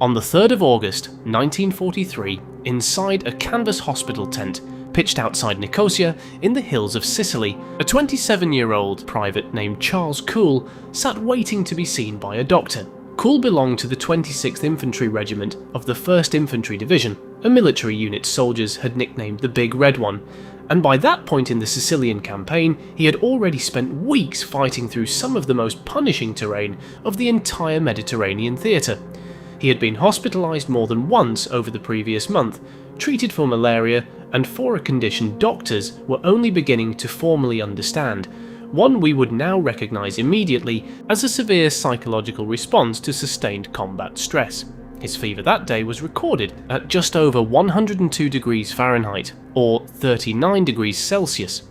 On the 3rd of August 1943, inside a canvas hospital tent pitched outside Nicosia in the hills of Sicily, a 27-year-old private named Charles Cool sat waiting to be seen by a doctor. Cool belonged to the 26th Infantry Regiment of the 1st Infantry Division, a military unit soldiers had nicknamed the Big Red One, and by that point in the Sicilian Campaign he had already spent weeks fighting through some of the most punishing terrain of the entire Mediterranean theatre. He had been hospitalised more than once over the previous month, treated for malaria and for a condition doctors were only beginning to formally understand, one we would now recognise immediately as a severe psychological response to sustained combat stress. His fever that day was recorded at just over 102 degrees Fahrenheit, or 39 degrees Celsius.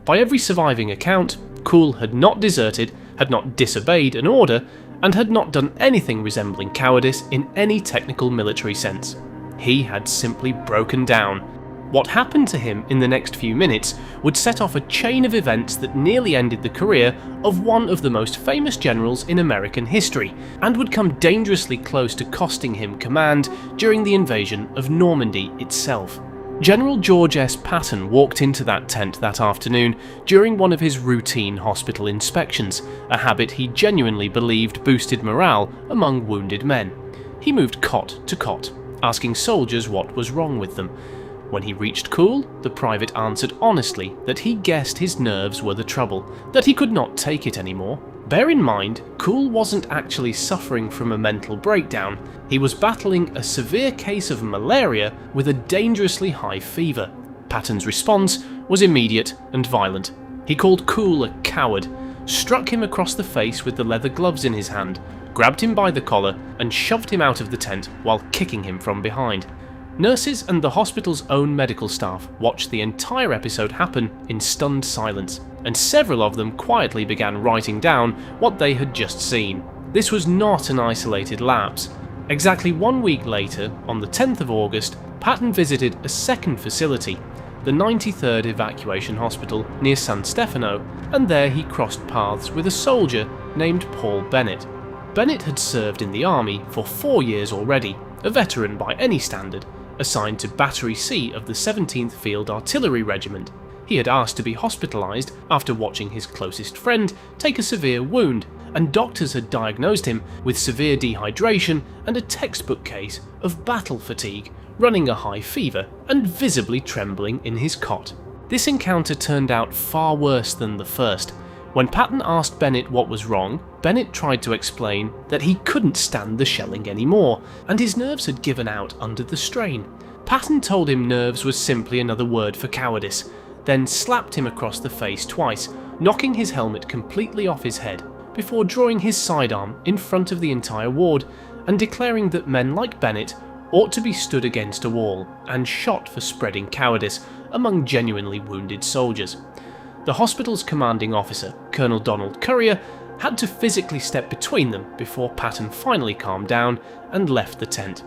By every surviving account, Cool had not deserted, had not disobeyed an order, and had not done anything resembling cowardice in any technical military sense. He had simply broken down. What happened to him in the next few minutes would set off a chain of events that nearly ended the career of one of the most famous generals in American history, and would come dangerously close to costing him command during the invasion of Normandy itself. General George S. Patton walked into that tent that afternoon during one of his routine hospital inspections, a habit he genuinely believed boosted morale among wounded men. He moved cot to cot, asking soldiers what was wrong with them. When he reached Cool, the private answered honestly that he guessed his nerves were the trouble, that he could not take it anymore. Bear in mind, Cool wasn't actually suffering from a mental breakdown, he was battling a severe case of malaria with a dangerously high fever. Patton's response was immediate and violent. He called Cool a coward, struck him across the face with the leather gloves in his hand, grabbed him by the collar and shoved him out of the tent while kicking him from behind. Nurses and the hospital's own medical staff watched the entire episode happen in stunned silence, and several of them quietly began writing down what they had just seen. This was not an isolated lapse. Exactly 1 week later, on the 10th of August, Patton visited a second facility, the 93rd Evacuation Hospital near San Stefano, and there he crossed paths with a soldier named Paul Bennett. Bennett had served in the army for 4 years already, a veteran by any standard, assigned to Battery C of the 17th Field Artillery Regiment. He had asked to be hospitalised after watching his closest friend take a severe wound, and doctors had diagnosed him with severe dehydration and a textbook case of battle fatigue, running a high fever and visibly trembling in his cot. This encounter turned out far worse than the first. When Patton asked Bennett what was wrong, Bennett tried to explain that he couldn't stand the shelling anymore, and his nerves had given out under the strain. Patton told him nerves was simply another word for cowardice, then slapped him across the face twice, knocking his helmet completely off his head, before drawing his sidearm in front of the entire ward and declaring that men like Bennett ought to be stood against a wall and shot for spreading cowardice among genuinely wounded soldiers. The hospital's commanding officer, Colonel Donald Currier, had to physically step between them before Patton finally calmed down and left the tent.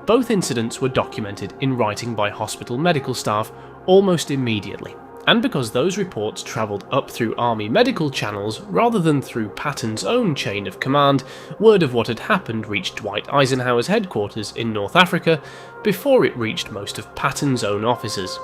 Both incidents were documented in writing by hospital medical staff almost immediately, and because those reports travelled up through army medical channels rather than through Patton's own chain of command, word of what had happened reached Dwight Eisenhower's headquarters in North Africa before it reached most of Patton's own officers.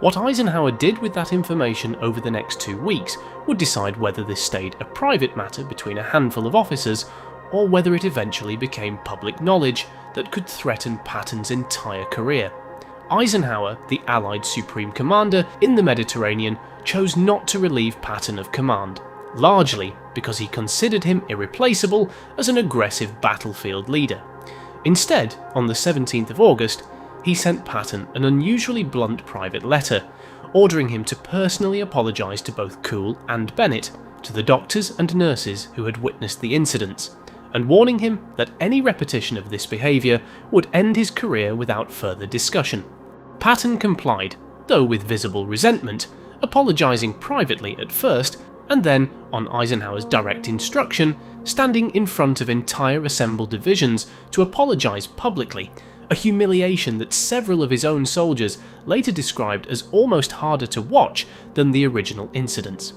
What Eisenhower did with that information over the next 2 weeks would decide whether this stayed a private matter between a handful of officers, or whether it eventually became public knowledge that could threaten Patton's entire career. Eisenhower, the Allied Supreme Commander in the Mediterranean, chose not to relieve Patton of command, largely because he considered him irreplaceable as an aggressive battlefield leader. Instead, on the 17th of August, he sent Patton an unusually blunt private letter, ordering him to personally apologise to both Cool and Bennett, to the doctors and nurses who had witnessed the incidents, and warning him that any repetition of this behaviour would end his career without further discussion. Patton complied, though with visible resentment, apologising privately at first, and then, on Eisenhower's direct instruction, standing in front of entire assembled divisions to apologise publicly, a humiliation that several of his own soldiers later described as almost harder to watch than the original incidents.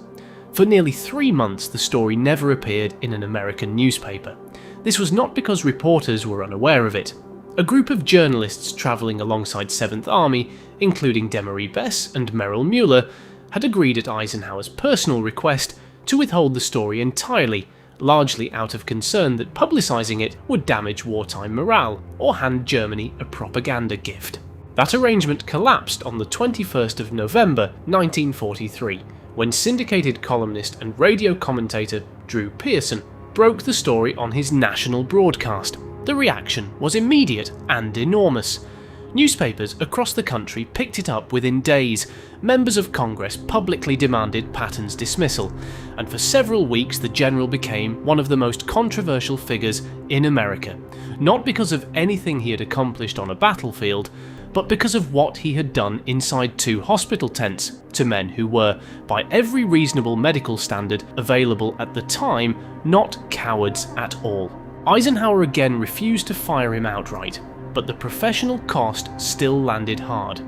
For nearly 3 months the story never appeared in an American newspaper. This was not because reporters were unaware of it. A group of journalists travelling alongside 7th Army, including Demery Bess and Merrill Mueller, had agreed at Eisenhower's personal request to withhold the story entirely, largely out of concern that publicising it would damage wartime morale or hand Germany a propaganda gift. That arrangement collapsed on the 21st of November 1943, when syndicated columnist and radio commentator Drew Pearson broke the story on his national broadcast. The reaction was immediate and enormous. Newspapers across the country picked it up within days. Members of Congress publicly demanded Patton's dismissal, and for several weeks the general became one of the most controversial figures in America, not because of anything he had accomplished on a battlefield, but because of what he had done inside 2 hospital tents to men who were, by every reasonable medical standard available at the time, not cowards at all. Eisenhower again refused to fire him outright, but the professional cost still landed hard.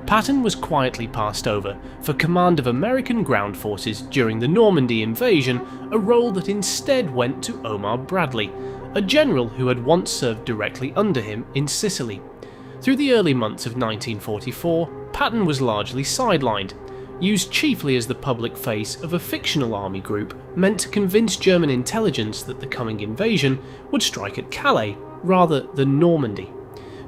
Patton was quietly passed over for command of American ground forces during the Normandy invasion, a role that instead went to Omar Bradley, a general who had once served directly under him in Sicily. Through the early months of 1944, Patton was largely sidelined, used chiefly as the public face of a fictional army group meant to convince German intelligence that the coming invasion would strike at Calais rather than Normandy.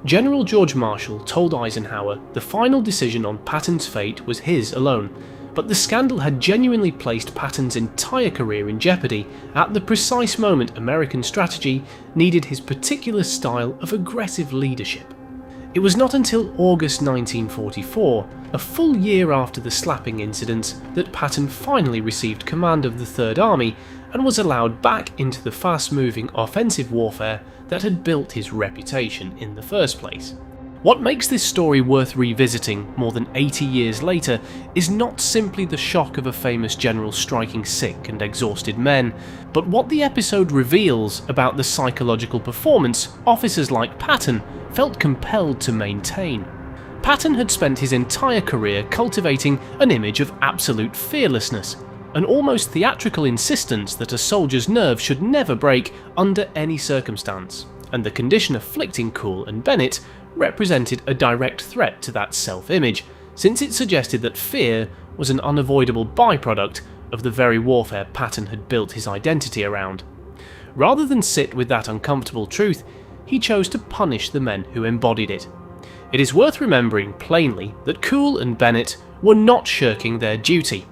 General George Marshall told Eisenhower the final decision on Patton's fate was his alone, but the scandal had genuinely placed Patton's entire career in jeopardy at the precise moment American strategy needed his particular style of aggressive leadership. It was not until August 1944, a full year after the slapping incidents, that Patton finally received command of the Third Army and was allowed back into the fast-moving offensive warfare that had built his reputation in the first place. What makes this story worth revisiting more than 80 years later is not simply the shock of a famous general striking sick and exhausted men, but what the episode reveals about the psychological performance officers like Patton felt compelled to maintain. Patton had spent his entire career cultivating an image of absolute fearlessness, an almost theatrical insistence that a soldier's nerve should never break under any circumstance, and the condition afflicting Cool and Bennett represented a direct threat to that self-image, since it suggested that fear was an unavoidable byproduct of the very warfare Patton had built his identity around. Rather than sit with that uncomfortable truth, he chose to punish the men who embodied it. It is worth remembering plainly that Cool and Bennett were not shirking their duty.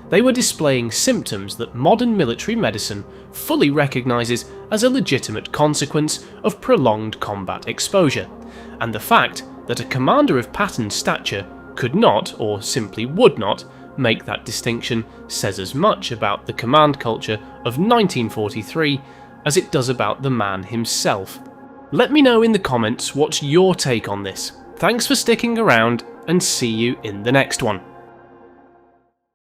They were displaying symptoms that modern military medicine fully recognises as a legitimate consequence of prolonged combat exposure, and the fact that a commander of Patton's stature could not, or simply would not, make that distinction says as much about the command culture of 1943 as it does about the man himself. Let me know in the comments what's your take on this. Thanks for sticking around, and see you in the next one.